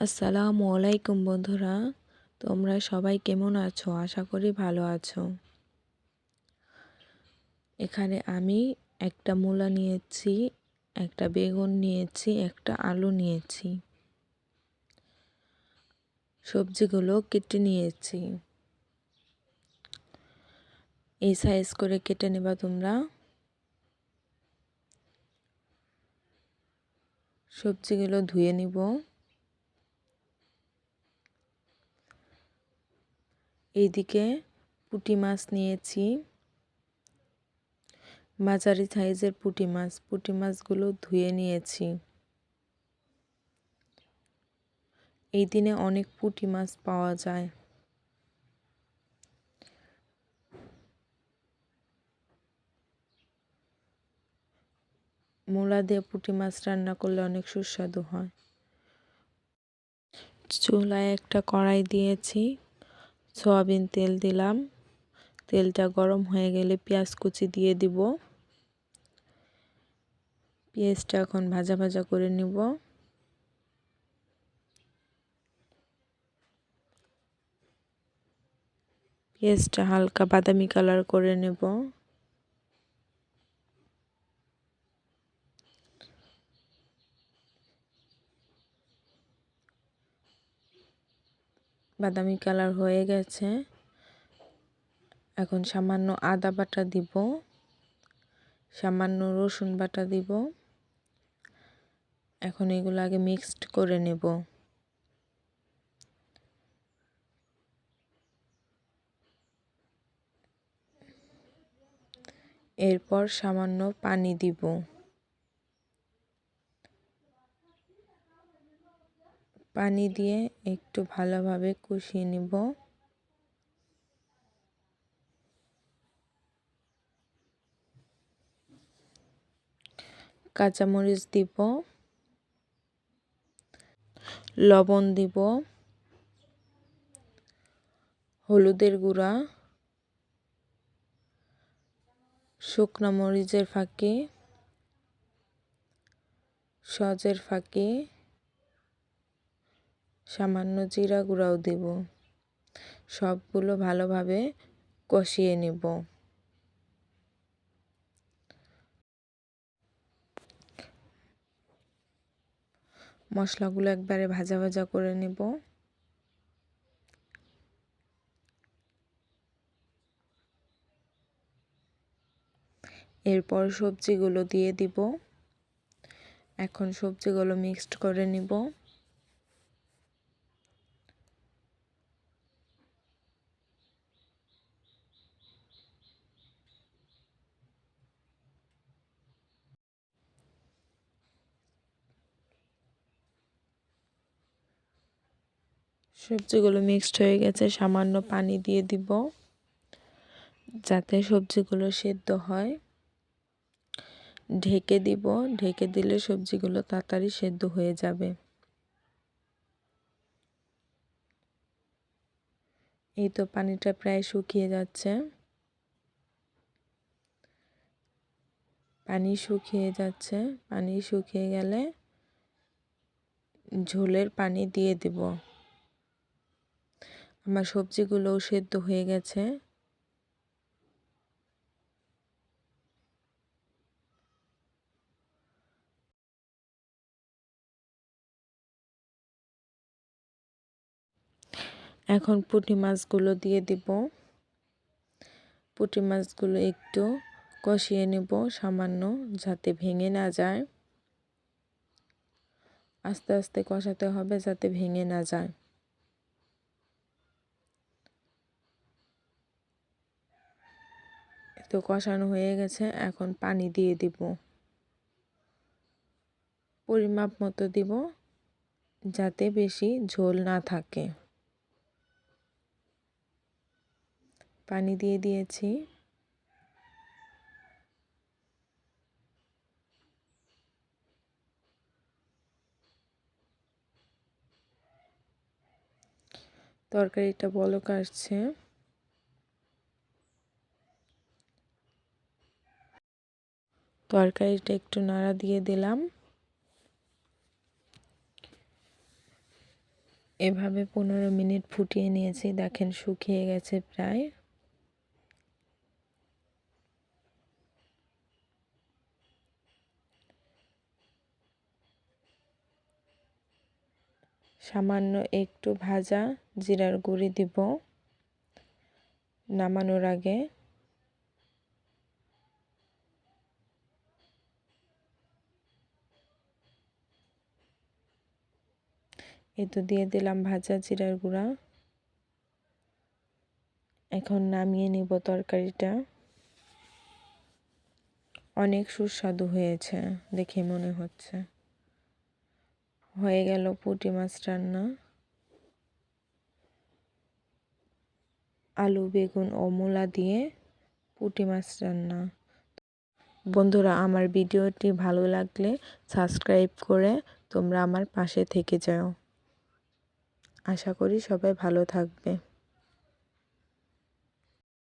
আসসালামু আলাইকুম বন্ধুরা, তোমরা সবাই কেমন আছো? আশা করি ভালো আছো। এখানে আমি একটা মূলা নিয়েছি, একটা বেগুন নিয়েছি, একটা আলু নিয়েছি। সবজিগুলো কেটে নিয়েছি। এই সাইজ করে কেটে নেবা তোমরা। সবজিগুলো ধুয়ে নিব। এইদিকে পুঁটি মাছ নিয়েছি, মাঝারি সাইজের পুঁটি মাছগুলো ধুয়ে নিয়েছি। এই দিনে অনেক পুঁটি মাছ পাওয়া যায়। মূলা দিয়ে পুঁটি মাছ রান্না করলে অনেক সুস্বাদু হয়। চুলায় একটা কড়াই দিয়েছি, সয়াবিন তেল দিলাম। তেলটা গরম হয়ে গেলে পেঁয়াজ কুচি দিয়ে দিব। পেঁয়াজটা এখন ভাজা ভাজা করে নিব। পেঁয়াজটা হালকা বাদামি কালার করে নেব। বাদামি কালার হয়ে গেছে। এখন সামান্য আদা বাটা দিব, সামান্য রসুন বাটা দিব। এখন এগুলো আগে মিক্সড করে নেব। এরপর সামান্য পানি দিব। পানি দিয়ে একটু ভালোভাবে কষিয়ে নিব। কাঁচামরিচ দিব, লবণ দিব, হলুদের গুঁড়া, শুকনো মরিচের ফাঁকি, সজের ফাঁকি, সামান্য জিরা গুঁড়াও দেব। সবগুলো ভালোভাবে কষিয়ে নেব। মশলাগুলো একবারে ভাজা ভাজা করে নেব। এরপর সবজিগুলো দিয়ে দিব। এখন সবজিগুলো মিক্সড করে নিব। সবজিগুলো মিক্সড হয়ে গেছে, সামান্য পানি দিয়ে দিব যাতে সবজিগুলো সেদ্ধ হয়। ঢেকে দিব, ঢেকে দিলে সবজিগুলো তাড়াতাড়ি সেদ্ধ হয়ে যাবে। এই তো পানিটা প্রায় শুকিয়ে যাচ্ছে। পানি শুকিয়ে গেলে ঝোলের পানি দিয়ে দিব। আমার সবজিগুলোও সেদ্ধ হয়ে গেছে। এখন পুঁটি মাছগুলো দিয়ে দিব। পুঁটি মাছগুলো একটু কষিয়ে নেব সামান্য, যাতে ভেঙে না যায়। আস্তে আস্তে কষাতে হবে যাতে ভেঙে না যায়। তো কষানো হয়ে গেছে, এখন পানি দিয়ে দিব। পরিমাপ মতো দিব, যাতে বেশি ঝোল না থাকে। পানি দিয়ে দিয়েছি। তরকারিটা বলক আসছে। তরকারিটা একটু নাড়া দিয়ে দিলাম। এভাবে 15 মিনিট ফুটিয়ে নিয়েছি, দেখেন শুকিয়ে গেছে প্রায়। সামান্য একটু ভাজা জিরার গুঁড়ি দিব নামানোর আগে। এই তো দিয়ে দিলাম ভাজা জিরার গুঁড়া। এখন নামিয়ে নিব তরকারিটা। অনেক সুস্বাদু হয়েছে দেখে মনে হচ্ছে। হয়ে গেল পুঁটি মাছ রান্না। আলু, বেগুন ও মূলা দিয়ে পুঁটি মাছ রান্না। বন্ধুরা, আমার ভিডিওটি ভালো লাগলে সাবস্ক্রাইব করে তোমরা আমার পাশে থেকে যাও। আশা করি সবাই ভালো থাকবে।